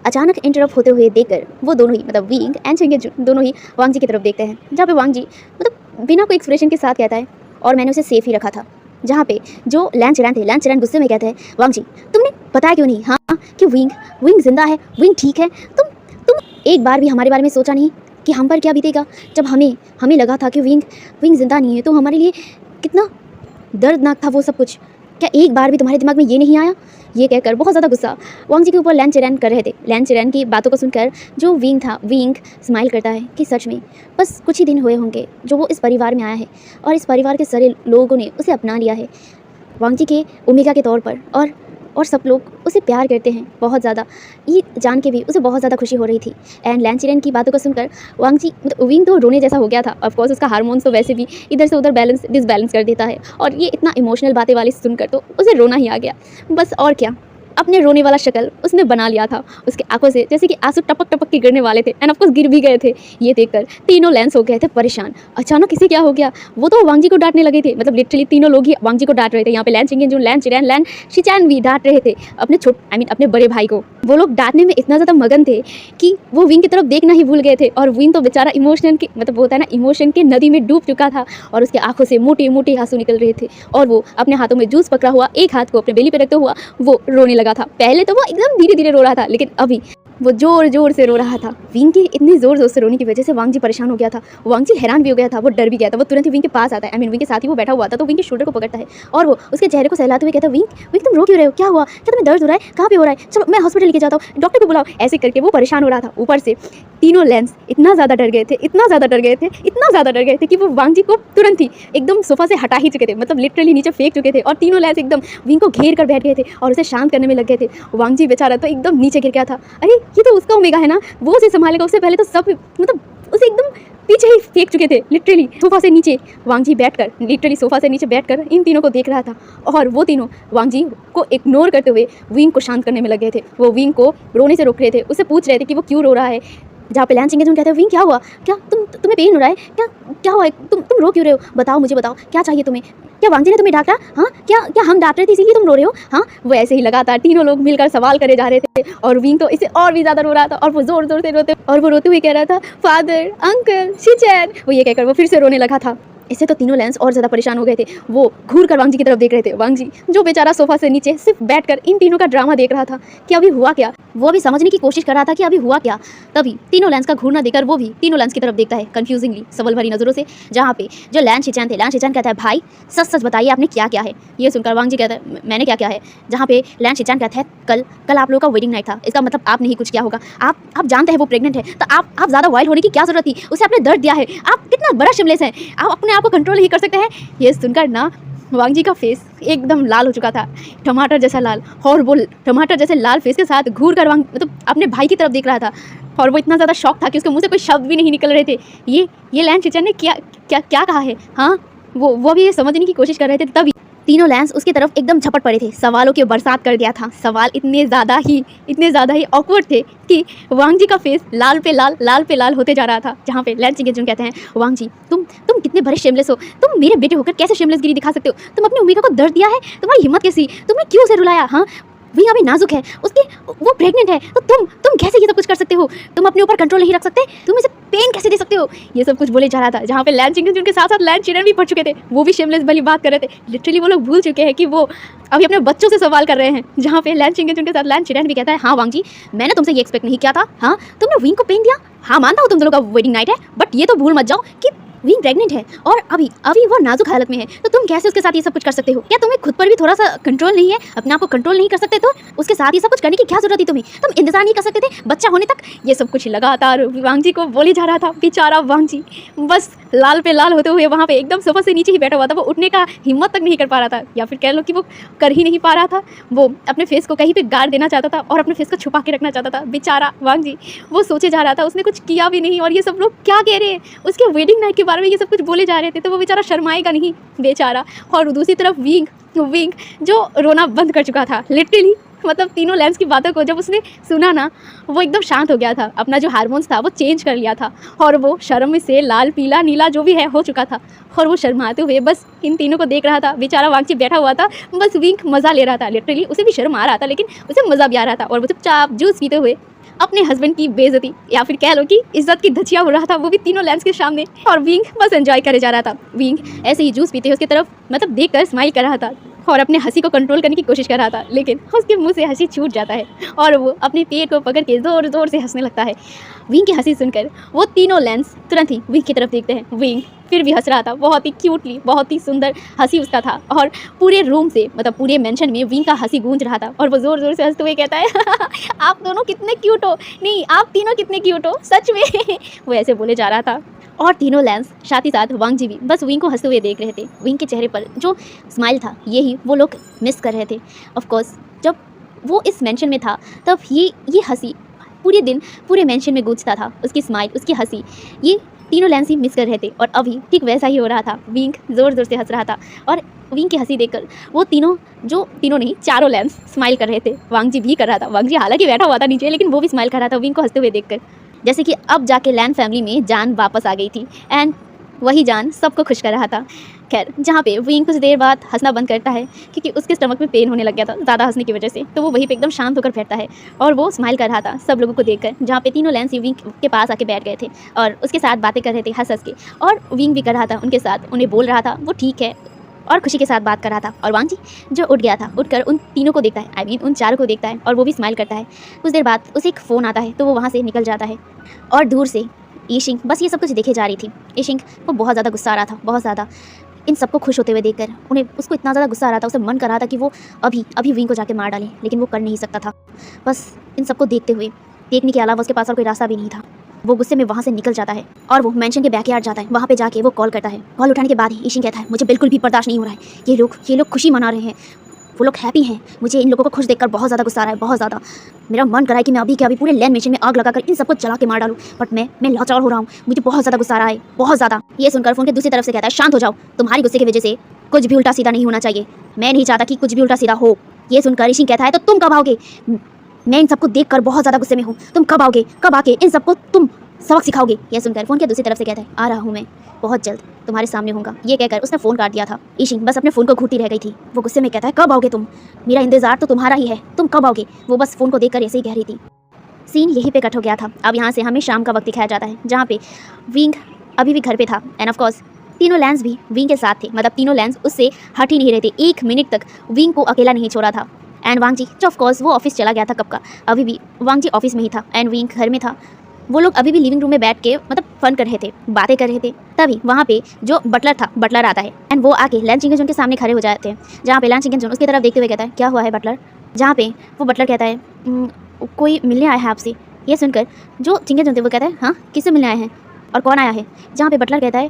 अचानक इंटरप्ट होते हुए देखकर वो दोनों ही विंग एंड चिंगेजुन दोनों ही वांग जी की तरफ देखते हैं। जहाँ पे वांग जी बिना कोई एक्सप्रेशन के साथ कहता है, और मैंने उसे सेफ ही रखा था। जहाँ पे जो लैन चिरान गुस्से में कहते हैं, वांग जी तुमने बताया क्यों नहीं, हाँ कि विंग जिंदा है, विंग ठीक है, तुम एक बार भी हमारे बारे में सोचा नहीं कि हम पर क्या बीतेगा। जब हमें लगा था कि विंग जिंदा नहीं है तो हमारे लिए कितना दर्दनाक था वो सब कुछ, क्या एक बार भी तुम्हारे दिमाग में ये नहीं आया। ये कहकर बहुत ज़्यादा गुस्सा वांग जी के ऊपर लैन चिरान कर रहे थे। लैन चिरान की बातों को सुनकर जो विंग स्माइल करता है कि सच में बस कुछ ही दिन हुए होंगे जो वो इस परिवार में आया है और इस परिवार के सारे लोगों ने उसे अपना लिया है वांग जी के ओमेगा के तौर पर, और और सब लोग उसे प्यार करते हैं बहुत ज़्यादा। ये जान के भी उसे बहुत ज़्यादा खुशी हो रही थी। एंड लैन चिरेन की बातों को सुनकर वांगजी मतलब विंग तो रोने जैसा हो गया था। ऑफ कोर्स उसका हार्मोन्स तो वैसे भी इधर से उधर डिसबैलेंस कर देता है, और ये इतना इमोशनल बातें वाली सुनकर तो उसे रोना ही आ गया। बस और क्या, अपने रोने वाला शक्ल उसने बना लिया था उसके आंखों से, जैसे कि आंसू टपक टपक के गिरने वाले थे। एंड ऑफ कोर्स गिर भी गए थे। ये देखकर तीनों लैंस हो गए थे परेशान। अचानक इसे क्या हो गया? वो तो वांगजी को डांटने लगे थे, मतलब लिटरली तीनों लोग ही वांगजी को डांट रहे थे। यहाँ पे लैन चिंगेंजून, लैन चिरेन, लैन शिचैन भी डांट रहे थे अपने अपने बड़े भाई को। वो लोग डांटने में इतना ज़्यादा मगन थे कि वो विंग की तरफ देखना ही भूल गए थे। और विंग तो बेचारा इमोशन के मतलब होता है ना, इमोशन के नदी में डूब चुका था, और उसके आंखों से मोटे मोटे आंसू निकल रहे थे। और वो अपने हाथों में जूस पकड़ा हुआ, एक हाथ को अपने बेली पे रखते हुआ वो रोने लगा था। पहले तो वो एकदम धीरे धीरे रो रहा था, लेकिन अभी वो जोर जोर से रो रहा था। विंग के इतने जोर जोर से रोने की वजह से वांगजी परेशान हो गया था। वांगजी हैरान भी हो गया था, वो डर भी गया था। वो तुरंत ही विंग के पास आता है, आई मीन विंग के साथ ही वो बैठा हुआ था, तो विंग के शोल्डर को पकड़ता है और वो उसके चेहरे को सहलाते हुए कहता है, विंग विंग तुम रो क्यों रहे हो? क्या हुआ? क्या तुम्हें दर्द हो रहा है? कहाँ पे हो रहा है? चलो मैं हॉस्पिटल लेके जाता हूँ, डॉक्टर को बुलाओ। ऐसे करके वो परेशान हो रहा था। ऊपर से तीनों लैंस इतना ज़्यादा डर गए थे, इतना ज़्यादा डर गए थे, इतना ज़्यादा डर गए थे कि वो वांगजी को तुरंत ही एकदम सोफा से हटा ही चुके थे, मतलब लिटरली नीचे फेंक चुके थे। और तीनों लैंस एकदम विंग को घेर कर बैठ गए थे और उसे शांत करने में लग गए थे। वांगजी बेचारा तो एकदम नीचे गिर गया था। अरे ये तो उसका ओमेगा है ना, वो उसे संभालेगा। उससे पहले तो सब मतलब उसे एकदम पीछे ही फेंक चुके थे। लिटरली सोफा से नीचे वांगजी बैठकर, लिटरली सोफा से नीचे बैठकर इन तीनों को देख रहा था। और वो तीनों वांगजी को इग्नोर करते हुए विंग को शांत करने में लग गए थे। वो विंग को रोने से रोक रहे थे, उससे पूछ रहे थे कि वो क्यों रो रहा है। जहाँ पे लैन चिंगेजून कहते हैं, विंग क्या हुआ? क्या तुम्हें पेन हो रहा है? क्या क्या हुआ है? तुम रो क्यों रहे हो? बताओ, मुझे बताओ, क्या चाहिए तुम्हें? क्या वांगजी ने तुम्हें डांटा? हाँ, क्या हम डांट रहे थे इसीलिए तुम रो रहे हो? हाँ, वो ऐसे ही लगातार तीनों लोग मिलकर सवाल करे जा रहे थे। और विंग तो इसे और भी ज़्यादा रो रहा था, और वो जोर जोर से रोते हुए कह रहा था, फादर, अंकल, शिचैन। वो ये कहकर वो फिर से रोने लगा था। इससे तो तीनों लैंस और ज़्यादा परेशान हो गए थे। वो घूर कर वांगजी की तरफ देख रहे थे। वांगजी जो बेचारा सोफा से नीचे सिर्फ बैठकर इन तीनों का ड्रामा देख रहा था कि अभी हुआ क्या। वो अभी समझने की कोशिश कर रहा था कि अभी हुआ क्या। तभी तीनों लैंस का घूरना देखकर वो भी तीनों लैंस की तरफ देखता है कंफ्यूजिंगली, सवाल भरी नज़रों से। जहाँ पे जो लैन शिचैन थे, लैन शिचैन कहता है, भाई सच सच बताइए आपने क्या क्या है? ये सुनकर वांगजी कहता है, मैंने क्या क्या है? जहाँ पे लैन शिचैन कहता है, कल आप लोगों का वेडिंग नाइट था, इसका मतलब आपने ही कुछ किया होगा। आप जानते हैं वो प्रेग्नेंट है, तो आप ज़्यादा वाइल्ड होने की क्या जरूरत थी? उसे आपने दर्द दिया है। आप कितना बड़ा शिमलेस है, आप अपने आप को कंट्रोल नहीं कर सकते हैं। ये सुनकर ना वांगजी का फेस एकदम लाल हो चुका था, टमाटर जैसा लाल। और वो टमाटर जैसे लाल फेस के साथ घूर कर मतलब अपने भाई की तरफ देख रहा था। और वो इतना ज़्यादा शॉक था कि उसके मुंह से कोई शब्द भी नहीं निकल रहे थे। ये लैन शिचैन ने क्या कहा है? हाँ, वो भी ये समझने की कोशिश कर रहे थे। तभी तीनों लैंस उसकी तरफ एकदम झपट पड़े थे, सवालों की बरसात कर दिया था। सवाल इतने ज़्यादा ही ऑकवर्ड थे कि वांगजी का फेस लाल पे लाल होते जा रहा था। जहाँ पे लैन चिंगेजून कहते हैं, वांगजी तुम कितने बड़े शेमलेस हो, तुम मेरे बेटे होकर कैसे शेमलेसगिरी दिखा सकते हो? तुम अपने ओमेगा को दर्द दिया है, तुम्हारी हिम्मत कैसी? तुमने क्यों उसे रुलाया? हाँ, विंग अभी नाजुक है, वो प्रेग्नेंट है, तो तुम कैसे ये सब कुछ कर सकते हो? तुम अपने ऊपर कंट्रोल नहीं रख सकते? तुम इसे पेन कैसे दे सकते हो? ये सब कुछ बोले जा रहा था। जहाँ पे लैन चिंगेजून के साथ साथ लैन चिरेन भी पढ़ चुके थे, वो भी शेमलेस वाली बात कर रहे थे। लिटरली वो लोग भूल चुके हैं कि वो अभी अपने बच्चों से सवाल कर रहे हैं। जहाँ पे लैन चिंगेजून के साथ लैन चिरेन भी कहता है, हाँ वांगजी, मैंने तुमसे ये एक्सपेक्ट नहीं किया था। हाँ, तुमने विंग को पेन दिया। हाँ, मानता हूँ तुम दोनों का वेडिंग नाइट है, बट ये तो भूल मत जाओ कि विंग प्रेग्नेंट है और अभी वो नाजुक हालत में है, तो तुम कैसे उसके साथ ये सब कुछ कर सकते हो? क्या तुम्हें खुद पर भी थोड़ा सा कंट्रोल नहीं है? अपने आप को कंट्रोल नहीं कर सकते? तो उसके साथ ये सब कुछ करने की क्या जरूरत थी तुम्हें? तुम इंतजार नहीं कर सकते थे बच्चा होने तक? ये सब कुछ लगातार वांगजी को बोले जा रहा था। बेचारा वांगजी बस लाल पे लाल होते हुए वहाँ पे एकदम सोफा से नीचे ही बैठा हुआ था। वो उठने का हिम्मत तक नहीं कर पा रहा था, या फिर कह लो कि वो कर ही नहीं पा रहा था। वो अपने फेस को कहीं पे गाड़ देना चाहता था और अपने फेस को छुपा के रखना चाहता था। बेचारा वांगजी वो सोचे जा रहा था, उसने कुछ किया भी नहीं और ये सब लोग क्या कह रहे हैं उसके वेडिंग नाइट के बारे में, ये सब कुछ बोले जा रहे थे, तो वो बेचारा शर्माएगा नहीं बेचारा। और दूसरी तरफ विंग जो रोना बंद कर चुका था लिटरली, मतलब तीनों लैंस की बातों को जब उसने सुना ना, वो एकदम शांत हो गया था। अपना जो हार्मोन्स था वो चेंज कर लिया था और वो शर्म से लाल पीला नीला जो भी है हो चुका था। और वो शर्माते हुए बस इन तीनों को देख रहा था। बेचारा वांगजी बैठा हुआ था, बस विंग मज़ा ले रहा था। लिटरली उसे भी शर्म आ रहा था, लेकिन उसे मज़ा भी आ रहा था। और वो चुपचाप जूस पीते हुए अपने हस्बैंड की बेइज्जती या फिर कह लो कि इज्जत की धज्जियां उड़ रहा था, वो भी तीनों लैंस के सामने। और विंग बस एंजॉय करे जा रहा था। विंग ऐसे ही जूस पीते हुए उसकी तरफ मतलब देखकर स्माइल कर रहा था और अपने हंसी को कंट्रोल करने की कोशिश कर रहा था, लेकिन उसके मुंह से हंसी छूट जाता है और वो अपने पेट को पकड़ के ज़ोर ज़ोर से हंसने लगता है। विंग की हंसी सुनकर वो तीनों लैंस तुरंत ही विंग की तरफ देखते हैं। विंग फिर भी हंस रहा था, बहुत ही क्यूटली, बहुत ही सुंदर हंसी उसका था। और पूरे रूम से मतलब पूरे मेंशन में विंग का हंसी गूंज रहा था और वो ज़ोर ज़ोर से हंसते हुए कहता है आप दोनों कितने क्यूट हो, नहीं आप तीनों कितने क्यूट हो सच में। वो ऐसे बोले जा रहा था और तीनों लैंस साथ ही साथ वांग जी भी बस विंग को हंसते हुए देख रहे थे। विंग के चेहरे पर जो स्माइल था यही वो लोग मिस कर रहे थे। ऑफ कोर्स जब वो इस मेंशन में था तब ये हंसी पूरे दिन पूरे मेंशन में गूंजता था, उसकी स्माइल, उसकी हंसी, ये तीनों लैंस ही मिस कर रहे थे। और अभी ठीक वैसा ही हो रहा था, विंग ज़ोर ज़ोर से हंस रहा था और विंग की हंसी देखकर वो तीनों नहीं चारों लैंस स्माइल कर रहे थे। वांग जी भी कर रहा था, वांग जी हालांकि बैठा हुआ था नीचे लेकिन वो भी स्माइल कर रहा था विंग को हंसते हुए देखकर। जैसे कि अब जाके लैन फैमिली में जान वापस आ गई थी एंड वही जान सबको खुश कर रहा था। खैर जहाँ पे विंग कुछ देर बाद हंसना बंद करता है क्योंकि उसके स्टमक में पेन होने लग गया था ज़्यादा हंसने की वजह से, तो वो वहीं पे एकदम शांत होकर बैठता है और वो स्माइल कर रहा था सब लोगों को देखकर। जहाँ पे तीनों लैंस विंग के पास आके बैठ गए थे और उसके साथ बातें कर रहे थे हंस हंस के, और विंग भी कर रहा था उनके साथ, उन्हें बोल रहा था वो ठीक है और खुशी के साथ बात कर रहा था। और वांग जी जो उठ गया था, उठकर उन तीनों को देखता है, आई मीन उन चारों को देखता है और वो भी स्माइल करता है। कुछ देर बाद उसे एक फ़ोन आता है तो वो वहाँ से निकल जाता है और दूर से ईशिंग बस ये सब कुछ देखे जा रही थी। ईशिंग को बहुत ज़्यादा गुस्सा आ रहा था, बहुत ज़्यादा, इन सबको खुश होते हुए देखकर उसको इतना ज़्यादा गुस्सा आ रहा था, उसे मन कर रहा था कि वो अभी विंग को जाके मार डाले, लेकिन वो कर नहीं सकता था। बस इन सबको देखने के अलावा उसके पास और कोई रास्ता भी नहीं था। वो गुस्से में वहाँ से निकल जाता है और वो मेंशन के बैकयार्ड जाता है। वहाँ पे जाके वो कॉल करता है। कॉल उठाने के बाद ही ईशिंग कहता है मुझे बिल्कुल भी बर्दाश्त नहीं हो रहा है, ये लोग खुशी मना रहे हैं, वो लोग हैप्पी हैं, मुझे इन लोगों को खुश देखकर बहुत ज़्यादा गुस्सा आ रहा है, बहुत ज़्यादा। मेरा मन कर रहा है कि मैं अभी के अभी पूरे लैंड मेंशन में आग लगाकर इन सबको जला के मार डालूं, बट मैं लाचार हो रहा हूँ, मुझे बहुत ज़्यादा गुस्सा आ रहा है, बहुत ज़्यादा। ये सुनकर फ़ोन के दूसरी तरफ से कहता है शांत हो जाओ, तुम्हारी गुस्से की वजह से कुछ भी उल्टा सीधा नहीं होना चाहिए, मैं नहीं चाहता कि कुछ भी उल्टा सीधा हो। ये सुनकर ईशिंग कहता है तो तुम कब आओगे? मैं इन सबको देखकर बहुत ज़्यादा गुस्से में हूँ, तुम कब आओगे? कब आके इन सबको तुम सबक सिखाओगे? यह सुनकर फ़ोन के दूसरी तरफ से कहता है आ रहा हूँ मैं, बहुत जल्द तुम्हारे सामने होऊंगा। ये कहकर उसने फ़ोन काट दिया था। ईशिंग बस अपने फ़ोन को घूरती रह गई थी। वो गुस्से में कहता है कब आओगे तुम? मेरा इंतज़ार तो तुम्हारा ही है, तुम कब आओगे? वो बस फ़ोन को देखकर ऐसे ही कह रही थी। सीन यहीं पे कट हो गया था। अब यहाँ से हमें शाम का वक्त दिखाया जाता है जहाँ पे विंग अभी भी घर पे था एंड ऑफ कोर्स तीनों लैंस भी विंग के साथ थे, मतलब तीनों लैंस उससे हट ही नहीं रहे थे, 1 मिनट तक विंग को अकेला नहीं छोड़ा था। एंड वांग जी जो ऑफ कोर्स वो ऑफिस चला गया था कब का, अभी भी वांग जी ऑफिस में ही था एंड विंग घर में था। वो लोग अभी भी लिविंग रूम में बैठ के मतलब फन कर रहे थे, बातें कर रहे थे। तभी वहाँ पे जो बटलर आता है एंड वो आके लैन चिंगेजन के सामने खड़े हो जाते हैं। जहाँ पे लैन चिंगेजन उसकी तरफ देखते हुए कहता है क्या हुआ है बटलर? जहाँ पे वो बटलर कहता है कोई मिलने आया है आपसे। ये सुनकर जो चिंगेजन थे वो कहता है हाँ किससे मिलने आए हैं और कौन आया है? जहाँ पे बटलर कहता है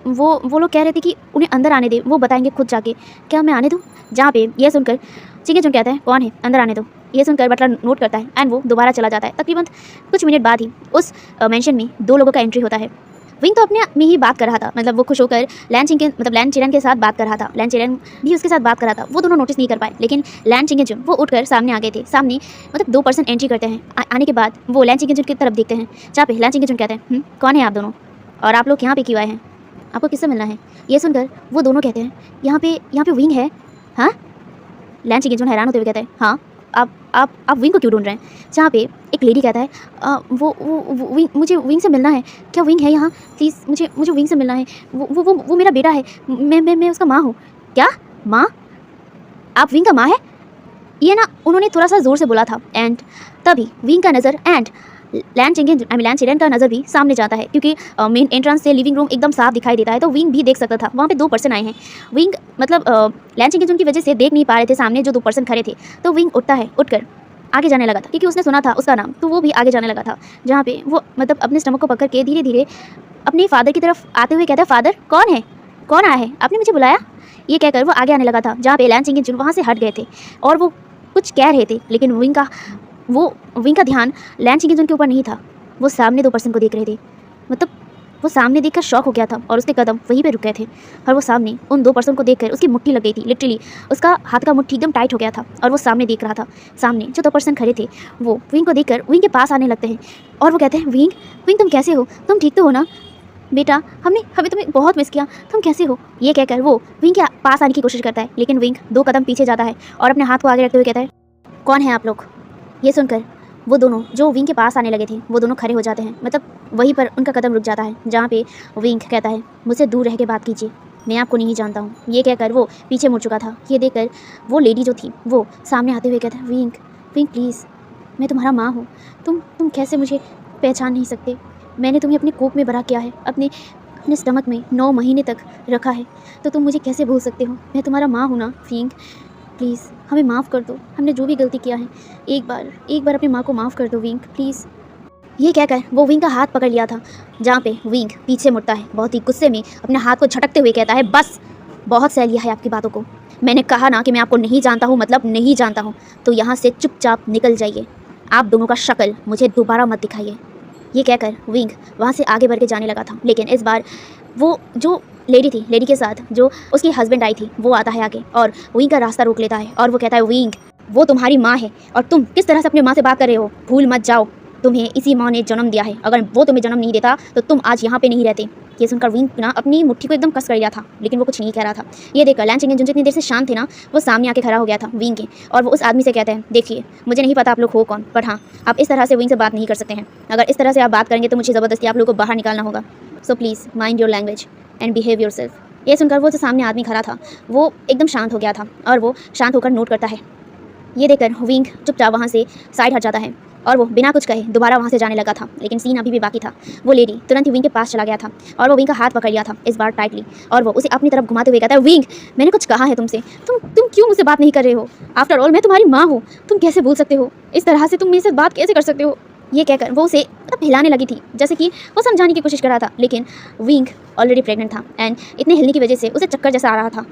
वो लोग कह रहे थे कि उन्हें अंदर आने दे, वो बताएंगे खुद जाके, क्या मैं आने दूँ? जहाँ पे ये सुनकर चिंगेजन कहता है कौन है, अंदर आने दो। ये सुनकर बटलर नोट करता है एंड वो दोबारा चला जाता है। तकरीबन कुछ मिनट बाद ही उस मेंशन में 2 लोगों का एंट्री होता है। विंग तो अपने में ही बात कर रहा था, मतलब वो खुश होकर लैन चिरेन के साथ बात कर रहा था, लैन चिरेन भी उसके साथ बात कर रहा था। वो दोनों नोटिस नहीं कर पाए, लेकिन लैन चिंगेजन वो उठकर सामने आ गए थे। सामने मतलब 2 पर्सन एंट्री करते हैं। आने के बाद वो लैन चिंगेजन की तरफ देखते हैं जहाँ पे लैन चिंगेजन कहते हैं कौन है आप दोनों और आप लोग यहाँ पे क्यों आए हैं, आपको किससे मिलना है? ये सुनकर वो दोनों कहते हैं यहाँ पे विंग है। हाँ? लैन चिंगेजन हैरान होते हुए कहते हैं हाँ आप विंग को क्यों ढूंढ रहे हैं? जहाँ पे एक लेडी कहता है वो मुझे विंग से मिलना है, क्या विंग है यहाँ? प्लीज़ मुझे विंग से मिलना है, वो मेरा बेटा है, मैं उसका माँ हूँ। क्या माँ? आप विंग का माँ है? ये ना उन्होंने थोड़ा सा ज़ोर से बोला था एंड तभी विंग का नज़र एंड लैन चिरेन का नज़र भी सामने जाता है क्योंकि मेन एंट्रेंस से लिविंग रूम एकदम साफ दिखाई देता है, तो विंग भी देख सकता था। वहाँ पे 2 पर्सन आए हैं। विंग मतलब लैन चिरेन की वजह से देख नहीं पा रहे थे सामने जो 2 पर्सन खड़े थे, तो विंग उठकर आगे जाने लगा था क्योंकि उसने सुना था उसका नाम, तो वो भी आगे जाने लगा था। जहाँ पे वो मतलब अपने स्टमक को पकड़ के धीरे धीरे अपने फादर की तरफ आते हुए कहता है फादर कौन है, कौन आया है, आपने मुझे बुलाया? ये कहकर वो आगे आने लगा था जहाँ पे लैन चिरेन वहाँ से हट गए थे और वो कुछ कह रहे थे, लेकिन विंग का ध्यान लैन चिंगेजन के ऊपर नहीं था। वो सामने 2 पर्सन को देख रहे थे, मतलब वो सामने देखकर शॉक हो गया था और उसके कदम वहीं पे रुक गए थे और वो सामने उन 2 पर्सन को देखकर उसकी मुट्ठी लग गई थी, लिटरली उसका हाथ का मुट्ठी एकदम टाइट हो गया था और वो सामने देख रहा था। सामने जो 2 पर्सन खड़े थे वो विंग को देखकर विंग के पास आने लगते हैं और वो कहते हैं विंग तुम कैसे हो, तुम ठीक तो हो ना बेटा? हमें तुम्हें बहुत मिस किया, तुम कैसे हो? ये कहकर वो विंग के पास आने की कोशिश करता है, लेकिन विंग 2 कदम पीछे जाता है और अपने हाथ को आगे रखते हुए कहता है कौन है आप लोग? ये सुनकर वो दोनों जो विंग के पास आने लगे थे वो दोनों खड़े हो जाते हैं, मतलब वहीं पर उनका कदम रुक जाता है जहाँ पे विंग कहता है मुझसे दूर रह के बात कीजिए, मैं आपको नहीं जानता हूँ। ये कहकर वो पीछे मुड़ चुका था। ये देखकर वो लेडी जो थी वो सामने आते हुए कहता है विंग प्लीज़, मैं तुम्हारा माँ हूँ, तुम कैसे मुझे पहचान नहीं सकते? मैंने तुम्हें अपने कोख में भरा किया है, अपने स्टमक में 9 महीने तक रखा है, तो तुम मुझे कैसे भूल सकते हो? मैं तुम्हारा माँ हूँ ना विंग, प्लीज़ हमें माफ़ कर दो, हमने जो भी गलती किया है एक बार अपनी माँ को माफ़ कर दो विंग प्लीज़। ये कहकर वो विंग का हाथ पकड़ लिया था, जहाँ पे विंग पीछे मुड़ता है, बहुत ही गुस्से में अपने हाथ को झटकते हुए कहता है, बस बहुत सह लिया है आपकी बातों को। मैंने कहा ना कि मैं आपको नहीं जानता हूँ, मतलब नहीं जानता हूँ, तो यहाँ से चुपचाप निकल जाइए। आप दोनों का शक्ल मुझे दोबारा मत दिखाइए। ये कहकर विंग वहाँ से आगे बढ़ के जाने लगा था, लेकिन इस बार वो जो लेडी थी, लेडी के साथ जो उसकी हस्बैंड आई थी, वो आता है आगे और विंग का रास्ता रोक लेता है और वो कहता है, विंग वो तुम्हारी माँ है और तुम किस तरह से अपनी माँ से बात कर रहे हो, भूल मत जाओ, तुम्हें इसी माँ ने जन्म दिया है, अगर वो तुम्हें जन्म नहीं देता तो तुम आज यहाँ पे नहीं रहते। ये सुनकर विंग ना अपनी मुट्ठी को एकदम कस कर लिया था, लेकिन वो कुछ नहीं कह रहा था। ये देखकर लैन चेंगिन जो जितनी देर से शांत थे ना, वो सामने आके खड़ा हो गया था विंग के, और वो उस आदमी से कहते हैं, देखिए मुझे नहीं पता आप लोग हो कौन, बट हाँ आप इस तरह से विंग से बात नहीं कर सकते हैं। अगर इस तरह से आप बात करेंगे तो मुझे ज़बरदस्ती आप लोग को बाहर निकालना होगा। So please mind your language and behave your self. ये सुनकर वो जो सामने आदमी खड़ा था वो एकदम शांत हो गया था और वो शांत होकर नोट करता है। ये देखकर विंग चुपचाप वहाँ से साइड हट जाता है और वो बिना कुछ कहे दोबारा वहाँ से जाने लगा था, लेकिन सीन अभी भी बाकी था। वो लेडी तुरंत ही विंग के पास चला गया था और वो विंग का हाथ पकड़ लिया था, इस बार टाइटली, और वो उसे अपनी तरफ घुमाते हुए कहता है, विंग मैंने कुछ कहा है तुमसे, तुम क्यों मुझसे बात नहीं कर रहे हो? आफ्टर ऑल मैं तुम्हारी माँ हूँ, तुम कैसे भूल सकते हो? इस तरह से तुम मेरे से बात कैसे कर सकते हो? ये कहकर वो उसे हिलाने लगी थी, जैसे कि वो समझाने की कोशिश कर रहा था, लेकिन विंग ऑलरेडी प्रेग्नेंट था एंड इतने हिलने की वजह से उसे चक्कर जैसा आ रहा था।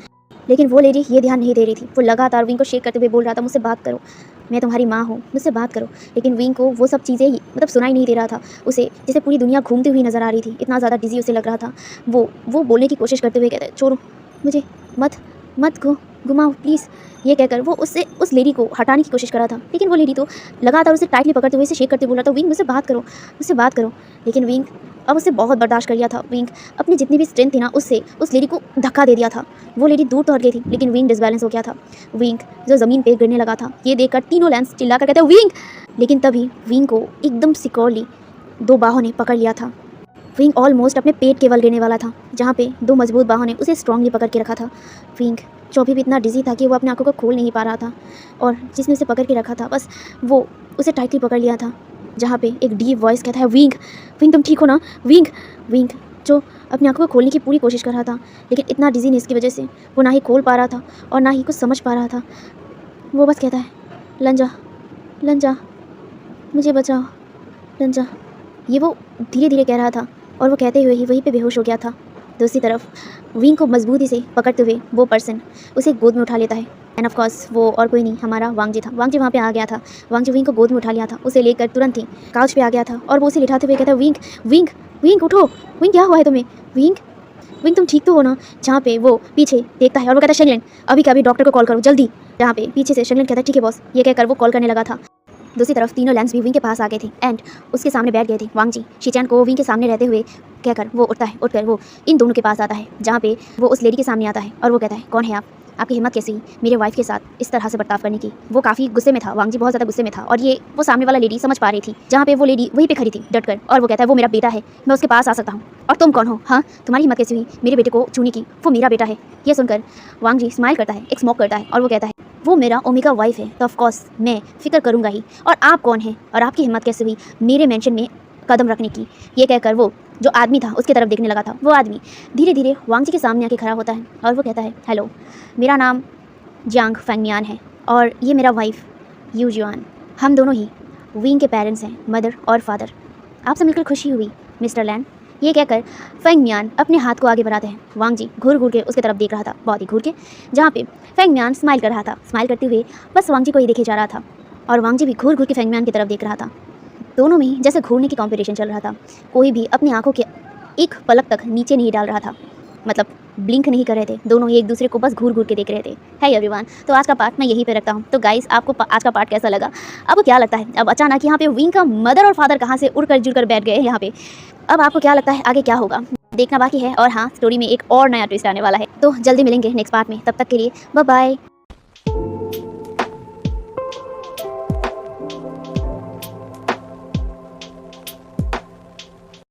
लेकिन वो लेडी ये ध्यान नहीं दे रही थी, वो लगातार विंग को शेक करते हुए बोल रहा था, मुझसे बात करो, मैं तुम्हारी माँ हूँ, मुझसे बात करो। लेकिन विंग को वो सब चीज़ें मतलब सुनाई नहीं दे रहा था, उसे जैसे पूरी दुनिया घूमती हुई नज़र आ रही थी, इतना ज़्यादा डिजी उसे लग रहा था। वो बोलने की कोशिश करते हुए कहता है, छोड़ो मुझे, मत घुमाओ प्लीज़। ये कहकर वो उस लेडी को हटाने की कोशिश कर रहा था, लेकिन वो लेडी तो लगातार उसे टाइटली पकड़ते हुए, उसे शेक करते बोल रहा था, विंग मुझसे बात करो। लेकिन विंग अब उसे बहुत बर्दाश्त कर लिया था। विंग अपनी जितनी भी स्ट्रेंथ थी ना, उससे उस लेडी को धक्का दे दिया था। वो लेडी दूर तो हट गई थी, लेकिन विंग डिसबैलेंस हो गया था। विंग जो ज़मीन पे गिरने लगा था, ये देखकर तीनों लैंस चिल्लाकर कहते हैं, विंग। लेकिन तभी विंग को एकदम सिक्योरली दो बाहों ने पकड़ लिया था। विंग ऑलमोस्ट अपने पेट के बल गिरने वाला था, जहाँ पे दो मजबूत बाहों ने उसे स्ट्रांगली पकड़ के रखा था। विंग जो भी इतना डिजी था कि वो अपने आंखों को खोल नहीं पा रहा था, और जिसने उसे पकड़ के रखा था बस वो उसे टाइटली पकड़ लिया था, जहाँ पे एक डीप वॉइस कहता है, विंग तुम ठीक हो ना? विंग जो अपनी आंखों को खोलने की पूरी कोशिश कर रहा था, लेकिन इतना डिजीनेस की वजह से वो ना ही खोल पा रहा था और ना ही कुछ समझ पा रहा था। वो बस कहता है, लंजा मुझे बचाओ, लंजा। ये वो धीरे धीरे कह रहा था और वो कहते हुए ही वहीं पे बेहोश हो गया था। दूसरी तरफ विंग को मजबूती से पकड़ते हुए वो पर्सन उसे गोद में उठा लेता है, एंड ऑफ कोर्स वो और कोई नहीं, हमारा वांग जी था। वांग जी वहाँ पे आ गया था। वांग जी विंग को गोद में उठा लिया था, उसे लेकर तुरंत ही काउच पे आ गया था और वो उसे लिटाते हुए कहता है, विंग उठो, विंग क्या हुआ है तुम्हें? विंग तुम ठीक तो हो ना? जहाँ पे वो पीछे देखता है और वो कहता है, शेंगलिन अभी का अभी डॉक्टर को कॉल करो जल्दी। जहाँ पे पीछे से शेंगलिन कहता है, ठीक है बॉस। ये कहकर वो कॉल करने लगा था। दूसरी तरफ तीनों लैंस भी विंग के पास आ गए थे एंड उसके सामने बैठ गए थे। वांग जी शीचैन को विंग के सामने रहते हुए कहकर वो उठकर वो इन दोनों के पास आता है, जहाँ पे वो उस लेडी के सामने आता है और वो कहता है, कौन है आप? आपकी हिम्मत कैसी मेरे वाइफ के साथ इस तरह से बर्ताव करने की? वो काफ़ी गुस्से में था, वांग जी बहुत ज़्यादा गुस्से में था, और ये वो सामने वाला लेडी समझ पा रही थी, जहाँ पे वो लेडी वहीं पे खड़ी थी डटकर, और वो कहता है, वो मेरा बेटा है, मैं उसके पास आ सकता हूँ, और तुम कौन हो? हाँ, तुम्हारी हिम्मत कैसी हुई मेरे बेटे को छूने की? वो मेरा बेटा है। ये सुनकर वांग जी स्माइल करता है, एक स्मोक करता है और वो कहता है, वो मेरा ओमेगा वाइफ है, तो ऑफकोर्स मैं फिक्र करूँगा ही, और आप कौन हैं और आपकी हिम्मत कैसे हुई मेरे मेंशन में कदम रखने की? ये कहकर वो जो आदमी था उसकी तरफ देखने लगा था। वो आदमी धीरे धीरे वांग जी के सामने आके खड़ा होता है और वो कहता है, हेलो, मेरा नाम जियांग फेंगमियान है और ये मेरा वाइफ यू जुआन। हम दोनों ही विंग के पेरेंट्स हैं, मदर और फादर। आपसे मिलकर खुशी हुई मिस्टर लैन। ये कहकर फेंगमियान अपने हाथ को आगे बढ़ाते हैं। वांग जी घूर घूर के उसकी तरफ देख रहा था, बहुत ही घूर के, जहाँ पे फेंगमियान स्माइल कर रहा था। स्माइल करते हुए बस वांग जी को ही देखे जा रहा था और वांग जी भी घूर घूर के फेंगमियान की तरफ देख रहा था। दोनों में जैसे घूरने की कॉम्पिटिशन चल रहा था। कोई भी अपनी आंखों के एक पलक तक नीचे नहीं डाल रहा था, मतलब ब्लिंक नहीं कर रहे थे। दोनों ही एक दूसरे को बस घूर घूर के देख रहे थे। है एवरीवन, तो आज का पार्ट मैं यहीं पे रखता हूँ। तो गाइस, आपको आज का पार्ट कैसा लगा? आपको क्या लगता है अब अचानक यहाँ पे विंग का मदर और फादर कहाँ से उड़कर जुड़कर बैठ गए यहाँ पे? अब आपको क्या लगता है आगे क्या होगा? देखना बाकी है, और हाँ, स्टोरी में एक और नया ट्विस्ट आने वाला है। तो जल्दी मिलेंगे नेक्स्ट पार्ट में, तब तक के लिए बाय बाय।